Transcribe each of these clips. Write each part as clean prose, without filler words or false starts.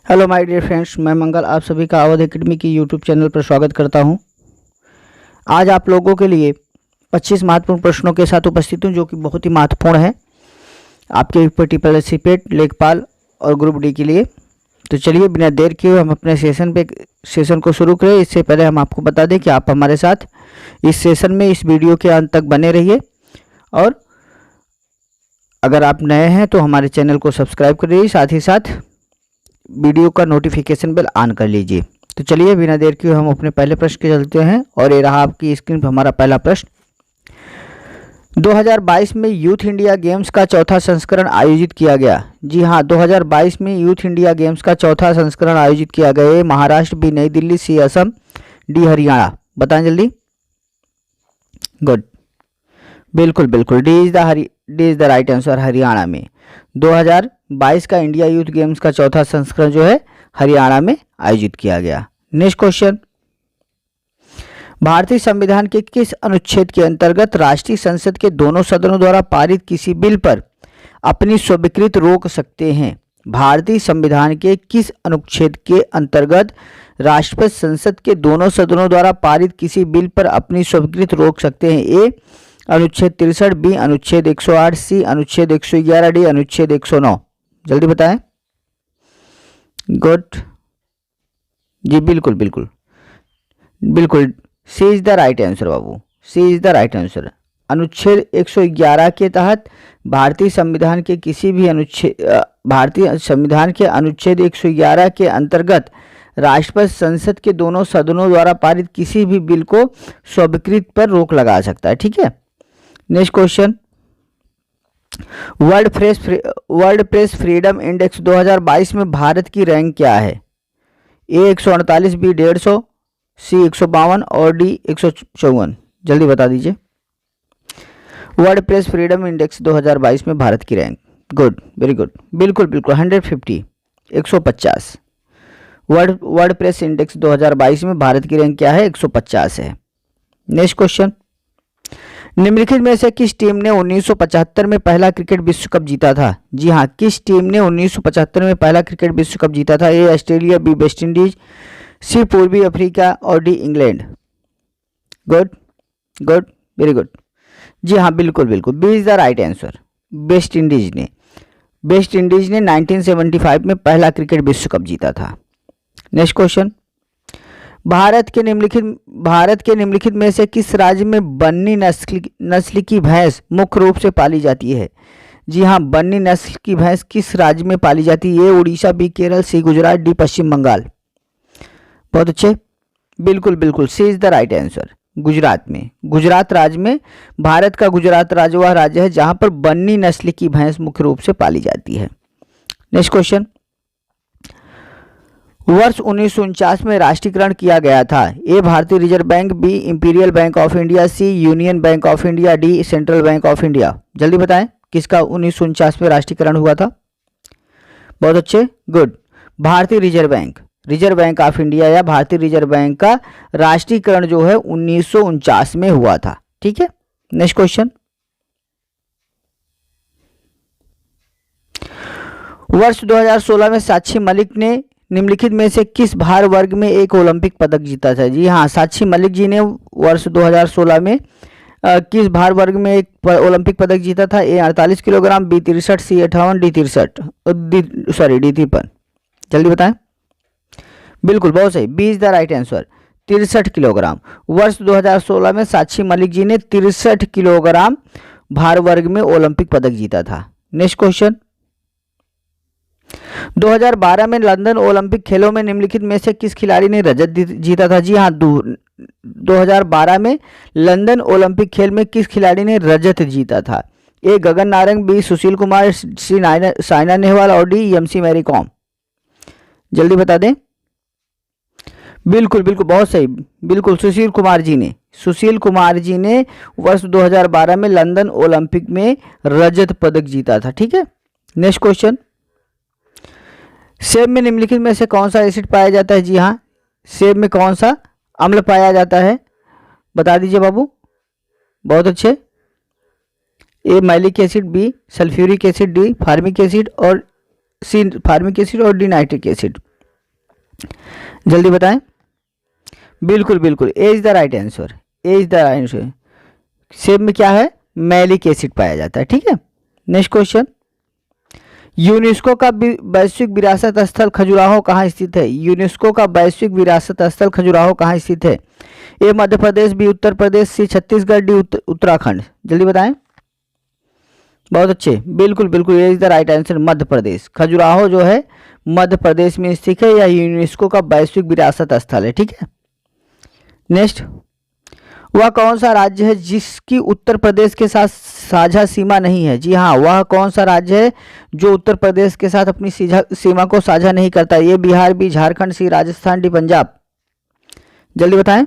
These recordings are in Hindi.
हेलो माय डियर फ्रेंड्स, मैं मंगल आप सभी का अवध एकेडमी की यूट्यूब चैनल पर स्वागत करता हूं। आज आप लोगों के लिए 25 महत्वपूर्ण प्रश्नों के साथ उपस्थित हूं जो कि बहुत ही महत्वपूर्ण है आपके पर्टिकुलर सीपेट, लेखपाल और ग्रुप डी के लिए। तो चलिए बिना देर किए हम अपने सेशन को शुरू करें। इससे पहले हम आपको बता दें कि आप हमारे साथ इस सेशन में इस वीडियो के अंत तक बने रहिए और अगर आप नए हैं तो हमारे चैनल को सब्सक्राइब करिए, साथ ही साथ वीडियो का नोटिफिकेशन बेल ऑन कर लीजिए। तो चलिए बिना देर किए हम अपने पहले प्रश्न के चलते हैं और ये रहा आपकी स्क्रीन पर हमारा पहला प्रश्न। 2022 में यूथ इंडिया गेम्स का चौथा संस्करण आयोजित किया गया। जी हाँ, 2022 में यूथ इंडिया गेम्स का चौथा संस्करण आयोजित किया गया है। महाराष्ट्र, बी नई दिल्ली, सी असम, डी हरियाणा। बताएं जल्दी। गुड, बिल्कुल बिल्कुल, D is the right answer. Haryana में 2022 का इंडिया यूथ गेम्स का चौथा संस्करण जो है हरियाणा में आयोजित किया गया। नेक्स्ट क्वेश्चन, भारतीय संविधान के किस अनुच्छेद के अंतर्गत राष्ट्रीय संसद के दोनों सदनों द्वारा पारित किसी बिल पर अपनी स्वीकृति रोक सकते हैं? भारतीय संविधान के किस अनुच्छेद के अंतर्गत राष्ट्रपति संसद के दोनों सदनों द्वारा पारित किसी बिल पर अपनी स्वीकृति रोक सकते हैं? ए अनुच्छेद 63, बी अनुच्छेद 108, सी अनुच्छेद 111, डी अनुच्छेद 109। जल्दी बताएं। गुड जी, बिल्कुल बिल्कुल बिल्कुल, C is the right answer बाबू, C is the right answer. अनुच्छेद 111 के तहत भारतीय संविधान के किसी भी भारतीय संविधान के अनुच्छेद 111 के अंतर्गत राष्ट्रपति संसद के दोनों सदनों द्वारा पारित किसी भी बिल को स्वीकृति पर रोक लगा सकता है। ठीक है। Next question, world press freedom index 2022 में भारत की रैंक क्या है? ए 148, बी 150, सी 152 और डी 154। जल्दी बता दीजिए। वर्ल्ड प्रेस फ्रीडम इंडेक्स 2022 में भारत की रैंक। गुड, वेरी गुड, बिल्कुल बिल्कुल, 150, 150। वर्ल्ड प्रेस इंडेक्स 2022 में भारत की रैंक क्या है? 150 है। नेक्स्ट क्वेश्चन, निम्नलिखित में से किस टीम ने 1975 में पहला क्रिकेट विश्व कप जीता था? जी हाँ, किस टीम ने 1975 में पहला क्रिकेट विश्व कप जीता था? A Australia, B West Indies, C पूर्वी अफ्रीका और D England. Good good, very good. जी हाँ, बिल्कुल बिल्कुल, B is the right answer. West Indies ने 1975 में पहला क्रिकेट विश्व कप जीता था। नेक्स्ट क्वेश्चन, भारत के निम्नलिखित में से किस राज्य में बन्नी नस्ल की भैंस मुख्य रूप से पाली जाती है? जी हाँ, बन्नी नस्ल की भैंस किस राज्य में पाली जाती है? A Orissa, B Kerala, C Gujarat, D Paschim Bengal. बहुत अच्छे, बिल्कुल बिल्कुल, C is the right answer. Gujarat में, गुजरात राज्य में, भारत का गुजरात राज्य वह राज्य है जहां पर बन्नी नस्ल की भैंस मुख्य रूप से पाली जाती है। नेक्स्ट क्वेश्चन, वर्ष 1949 में राष्ट्रीयकरण किया गया था। ए भारतीय Reserve Bank, B Imperial Bank of India, C Union Bank of India, D Central Bank of India. जल्दी बताएं किसका 1949 में राष्ट्रीयकरण हुआ था? बहुत अच्छे, गुड, भारतीय रिजर्व बैंक ऑफ इंडिया या भारतीय रिजर्व बैंक का राष्ट्रीयकरण जो है 1949 में हुआ था। ठीक है। नेक्स्ट क्वेश्चन, वर्ष 2016 में साक्षी मलिक ने निम्नलिखित में से किस भार वर्ग में एक ओलंपिक पदक जीता था? जी हाँ, साक्षी मलिक जी ने वर्ष 2016 में किस भार वर्ग में एक ओलंपिक पदक जीता था? A 48 kilogram, B 63, C 58, D 53। जल्दी बताएं। बिल्कुल, बहुत सही, B is the right answer, 63 kilogram. वर्ष 2016 में साक्षी मलिक जी ने 63 किलोग्राम भार वर्ग में ओलंपिक पदक जीता था। नेक्स्ट क्वेश्चन, 2012 में लंदन ओलंपिक खेलों में निम्नलिखित में से किस खिलाड़ी ने रजत जीता था? जी हाँ, 2012 में लंदन ओलंपिक खेल में किस खिलाड़ी ने रजत जीता था? ए गगन नारंग, बी सुशील कुमार, सी साइना नेहवाल और डी एमसी मैरी कॉम। जल्दी बता दें। बिल्कुल बिल्कुल, बहुत सही, बिल्कुल, सुशील कुमार जी ने वर्ष 2012 में लंदन ओलंपिक में रजत पदक जीता था। ठीक है। नेक्स्ट क्वेश्चन, सेब में निम्नलिखित में से कौन सा एसिड पाया जाता है? जी हाँ, सेब में कौन सा अम्ल पाया जाता है? बता दीजिए बाबू। बहुत अच्छे, A malic acid, B sulphuric acid, D formic acid और सी फार्मिक एसिड और डी नाइट्रिक एसिड। जल्दी बताएं। बिल्कुल बिल्कुल, A is the right answer, A is the right answer. सेब में क्या है, मैलिक एसिड पाया जाता है। ठीक है, नेक्स्ट क्वेश्चन, यूनेस्को का वैश्विक विरासत स्थल खजुराहो कहाँ स्थित है? यूनेस्को का वैश्विक विरासत स्थल खजुराहो कहाँ स्थित है? ए मध्य प्रदेश, बी उत्तर प्रदेश, सी छत्तीसगढ़, डी उत्तराखंड। जल्दी बताएं। बहुत अच्छे, बिल्कुल बिल्कुल, ये is the right answer, Madhya Pradesh. Khajuraho जो है मध्य प्रदेश में स्थित है, या यूनेस्को का वैश्विक विरासत स्थल है। ठीक है, नेक्स्ट, वह कौन सा राज्य है जिसकी उत्तर प्रदेश के साथ साझा सीमा नहीं है? जी हाँ, वह कौन सा राज्य है जो उत्तर प्रदेश के साथ अपनी सीमा को साझा नहीं करता? ये बिहार, बी झारखंड, सी राजस्थान, डी पंजाब। जल्दी बताएं।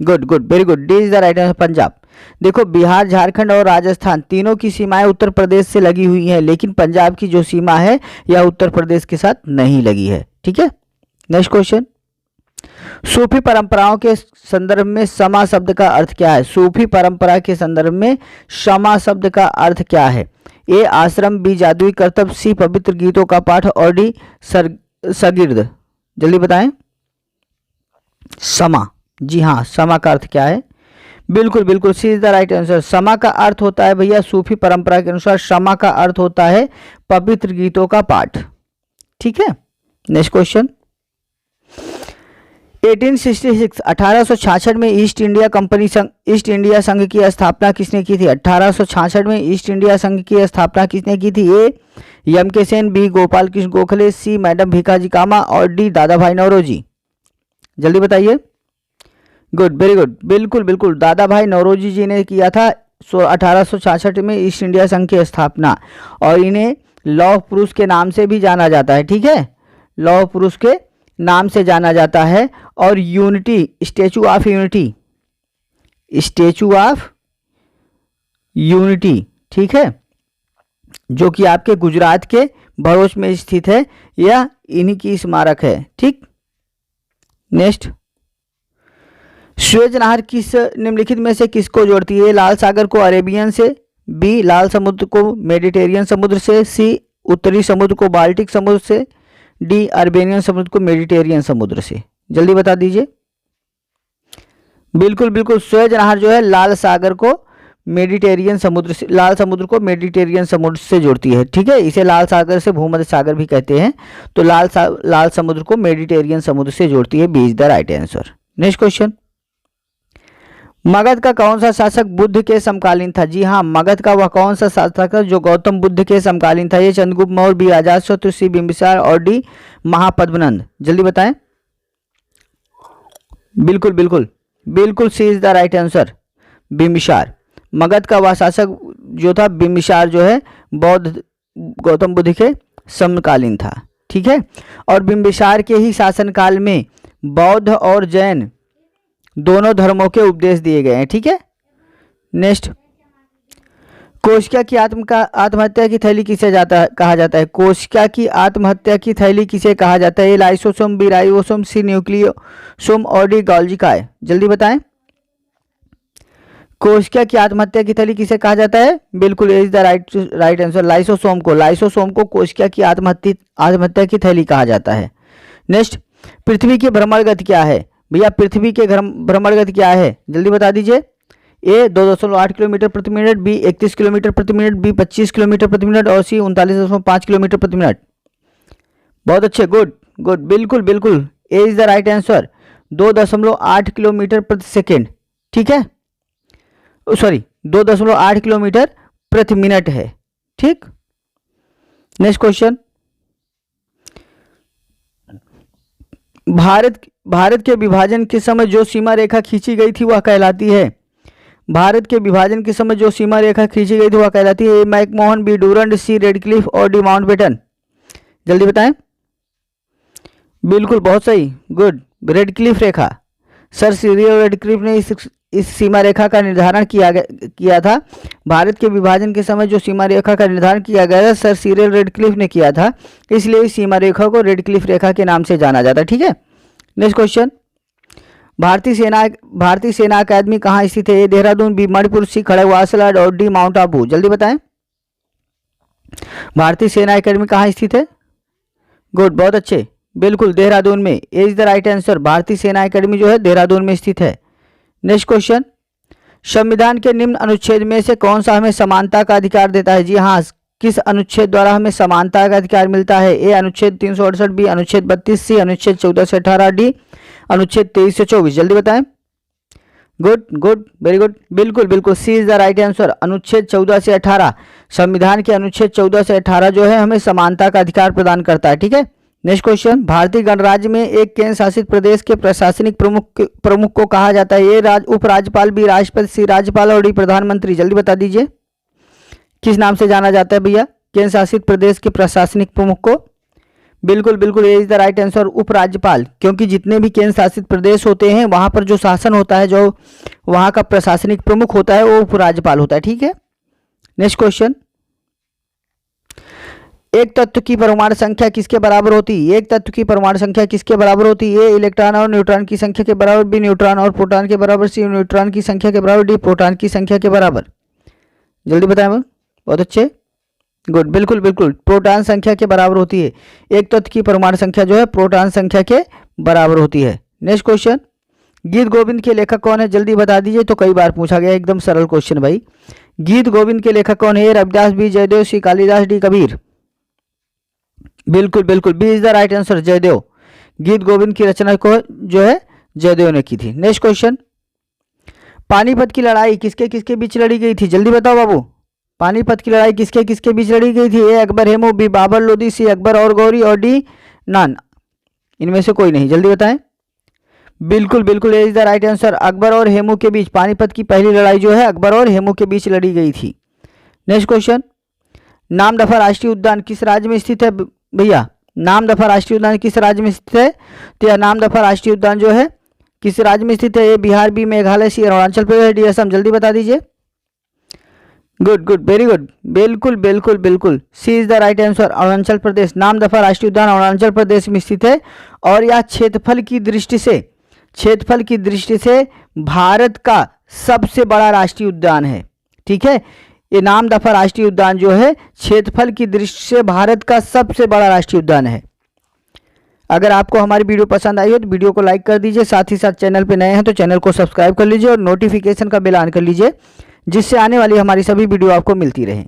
Good good, very good, D is the right answer, Punjab. देखो, बिहार, झारखंड और राजस्थान तीनों की सीमाएं उत्तर प्रदेश से लगी हुई हैं, लेकिन पंजाब की जो सीमा है यह उत्तर प्रदेश के साथ नहीं लगी है। ठीक है, नेक्स्ट क्वेश्चन, सूफी परंपराओं के संदर्भ में क्षमा शब्द का अर्थ क्या है? सूफी परंपरा के संदर्भ में क्षमा शब्द का अर्थ क्या है? ए आश्रम, बी जादुई करतब, सी पवित्र गीतों का पाठ और डी सगिर्द। जल्दी बताएं। क्षमा, जी हाँ, क्षमा का अर्थ क्या है? बिल्कुल बिल्कुल, C is the right answer. क्षमा का अर्थ होता है भैया, सूफी परंपरा के अनुसार क्षमा का अर्थ होता है पवित्र गीतों का पाठ। ठीक है, नेक्स्ट क्वेश्चन, 1866 1866 में ईस्ट इंडिया संघ की स्थापना किसने की थी? 1866 में ईस्ट इंडिया संघ की स्थापना किसने की थी? ए यमके सेन, बी गोपाल कृष्ण गोखले, सी मैडम भीकाजी कामा और डी दादा भाई नौरोजी। जल्दी बताइए। गुड, वेरी गुड, बिल्कुल बिल्कुल, दादा भाई नौरोजी जी ने किया था 1866 में ईस्ट इंडिया संघ की स्थापना, और इन्हें लौह पुरुष के नाम से भी जाना जाता है। ठीक है, लौह पुरुष के नाम से जाना जाता है। और unity, statue of unity, statue of unity, ठीक है, जो कि आपके गुजरात के भरूच में स्थित है, यह इन्हीं की स्मारक है। ठीक, नेक्स्ट, सुएज नहर किस निम्नलिखित में से किसको जोड़ती है? लाल सागर को अरेबियन से, बी लाल समुद्र को मेडिटेरियन समुद्र से, सी उत्तरी समुद्र को बाल्टिक समुद्र से, डी अरबेनियन समुद्र को मेडिटेरियन समुद्र से। जल्दी बता दीजिए। बिल्कुल बिल्कुल, सुएज नहर जो है लाल सागर को मेडिटेरियन समुद्र से, लाल समुद्र को मेडिटेरियन समुद्र से जोड़ती है। ठीक है, इसे लाल सागर से भूमध्य सागर भी कहते हैं, तो लाल समुद्र को मेडिटेरियन समुद्र से जोड़ती है। B is the right answer. Next question, Magadh का कौन सा शासक बुद्ध के समकालीन था? जी हाँ, मगध का वह कौन सा शासक है जो गौतम बुद्ध के समकालीन था? A Chandragupta Maurya, B Ajatashatru, C Bimbisara और डी महापद्मनंद। जल्दी बताएं। बिल्कुल बिल्कुल बिल्कुल, C is the right answer, Bimbisara. Magadha का वह शासक जो था बिंबिसार जो है बौद्ध गौतम बुद्ध के समकालीन था। ठीक है, और बिंबिसार के ही शासनकाल में बौद्ध और जैन दोनों धर्मों के उपदेश दिए गए हैं। ठीक है, नेक्स्ट, कोशिका की आत्महत्या की थैली किसे कहा जाता है? कोशिका की आत्महत्या की थैली किसे कहा जाता है? ए लाइसोसोम, बी राइबोसोम, सी न्यूक्लियोसोम और डी गोल्गी काय। जल्दी बताएं। कोशिका की आत्महत्या की थैली किसे कहा जाता है? बिल्कुल, is the right answer, lysosome को कोशिका की आत्महत्या की थैली कहा जाता है। नेक्स्ट, पृथ्वी की भ्रमण गति क्या है? भैया पृथ्वी के भ्रमण गति क्या है? जल्दी बता दीजिए। ए 2.8 किलोमीटर प्रति मिनट, बी 31 किलोमीटर प्रति मिनट, बी 25 किलोमीटर प्रति मिनट और सी 39.5 किलोमीटर प्रति मिनट। बहुत अच्छे, गुड गुड, बिल्कुल बिल्कुल, A is the right answer, 2.8 kilometre प्रति सेकेंड। ठीक है, सॉरी 2.8 किलोमीटर प्रति मिनट है। ठीक, नेक्स्ट क्वेश्चन, भारत के विभाजन के समय जो सीमा रेखा खींची गई थी वह कहलाती है? भारत के विभाजन के समय जो सीमा रेखा खींची गई थी वह कहलाती है? ए मैकमोहन, बी डूरंड, सी रेडक्लिफ और डी माउंटबेटन। जल्दी बताएं। बिल्कुल, बहुत सही, गुड, रेडक्लिफ रेखा। सर सीरियल रेडक्लिफ ने इस सीमा रेखा का निर्धारण किया था। भारत के विभाजन के समय जो सीमा रेखा का निर्धारण किया गया था सर सीरियल रेडक्लिफ ने किया था, इसलिए इस सीमा रेखा को रेडक्लिफ रेखा के नाम से जाना जाता है। ठीक है, नेक्स्ट क्वेश्चन, भारतीय सेना अकादमी कहाँ स्थित है? ए देहरादून, बी मणिपुर, सी खड़गवासला और डी माउंट आबू। जल्दी बताएं। भारतीय सेना अकादमी कहाँ स्थित है? गुड, बहुत अच्छे, बिल्कुल देहरादून में, ए इज द राइट आंसर। भारतीय सेना एकेडमी जो है देहरादून में स्थित है। नेक्स्ट क्वेश्चन, संविधान के निम्न अनुच्छेद में से कौन सा हमें समानता का अधिकार देता है? जी हाँ, किस अनुच्छेद द्वारा हमें समानता का अधिकार मिलता है? ए अनुच्छेद 368, बी अनुच्छेद 32, सी अनुच्छेद 14 से 18, डी अनुच्छेद 23 से 24। जल्दी बताएं। गुड गुड, वेरी गुड, बिल्कुल बिल्कुल, C is the right answer. अनुच्छेद 14 से 18, संविधान के अनुच्छेद 14 से 18 जो है हमें समानता का अधिकार प्रदान करता है। ठीक है। नेक्स्ट क्वेश्चन, भारतीय गणराज्य में एक केंद्र शासित प्रदेश के प्रशासनिक प्रमुख को कहा जाता है? ए उपराज्यपाल, बी राष्ट्रपति, सी राज्यपाल और डी प्रधानमंत्री। जल्दी बता दीजिए, किस नाम से जाना जाता है भैया केंद्र शासित प्रदेश के प्रशासनिक प्रमुख को? बिल्कुल बिल्कुल, A is the right answer, उपराज्यपाल। क्योंकि जितने भी केंद्र शासित प्रदेश होते हैं वहां पर जो शासन होता है, जो वहां का प्रशासनिक प्रमुख होता है वो उपराज्यपाल होता है। ठीक है। नेक्स्ट क्वेश्चन, एक तत्व की परमाणु संख्या किसके बराबर होती है? एक तत्व की परमाणु संख्या किसके बराबर होती है? ए इलेक्ट्रॉन और न्यूट्रॉन की संख्या के बराबर, बी न्यूट्रॉन और प्रोटॉन के बराबर, सी न्यूट्रॉन की संख्या के बराबर, डी प्रोटॉन की संख्या के बराबर। जल्दी बताएं। बहुत अच्छे, गुड, बिल्कुल बिल्कुल, प्रोटॉन संख्या के बराबर होती है। एक तत्व की परमाणु संख्या जो है प्रोटॉन संख्या के बराबर होती है। नेक्स्ट क्वेश्चन, गीत गोविंद के लेखक कौन है? जल्दी बता दीजिए, तो कई बार पूछा गया, एकदम सरल क्वेश्चन भाई। गीत गोविंद के लेखक कौन है? Ravidas, B Jayadev, C Kalidas, D Kabir. बिल्कुल बिल्कुल, B is the right answer, Jayadev. Geet Govind की रचना को जो है जयदेव ने की थी। नेक्स्ट क्वेश्चन, पानीपत की लड़ाई किसके किसके बीच लड़ी गई थी? जल्दी बताओ बाबू, पानीपत की लड़ाई किसके किसके बीच लड़ी गई थी? ए अकबर हेमू, बी बाबर लोधी, सी अकबर और गौरी और डी नान। इनमें से कोई नहीं। जल्दी बताएं। बिल्कुल बिल्कुल, A is the right answer, Akbar और हेमू के बीच पानीपत की पहली लड़ाई जो है अकबर और हेमू के बीच लड़ी गई थी। नेक्स्ट क्वेश्चन, नामदफा राष्ट्रीय उद्यान किस राज्य में स्थित है भैया? नामदफा राष्ट्रीय उद्यान किस राज्य में स्थित है? तो यह नामदफा राष्ट्रीय उद्यान जो है किस राज्य में स्थित है? ए बिहार, बी मेघालय, सी अरुणाचल प्रदेश, डी असम। जल्दी बता दीजिए। गुड गुड, वेरी गुड, बिल्कुल बिल्कुल बिल्कुल, C is the right answer, Arunachal Pradesh. Namdapha राष्ट्रीय उद्यान अरुणाचल प्रदेश में स्थित है और यह क्षेत्रफल की दृष्टि से भारत का सबसे बड़ा राष्ट्रीय उद्यान है। ठीक है। ये नामदफा राष्ट्रीय उद्यान जो है क्षेत्रफल की दृष्टि से भारत का सबसे बड़ा राष्ट्रीय उद्यान है। अगर आपको हमारी वीडियो पसंद आई हो तो वीडियो को लाइक कर दीजिए, साथ ही साथ चैनल पे नए हैं तो चैनल को सब्सक्राइब कर लीजिए और नोटिफिकेशन का बेल ऑन कर लीजिए, जिससे आने वाली हमारी सभी वीडियो आपको मिलती रहे।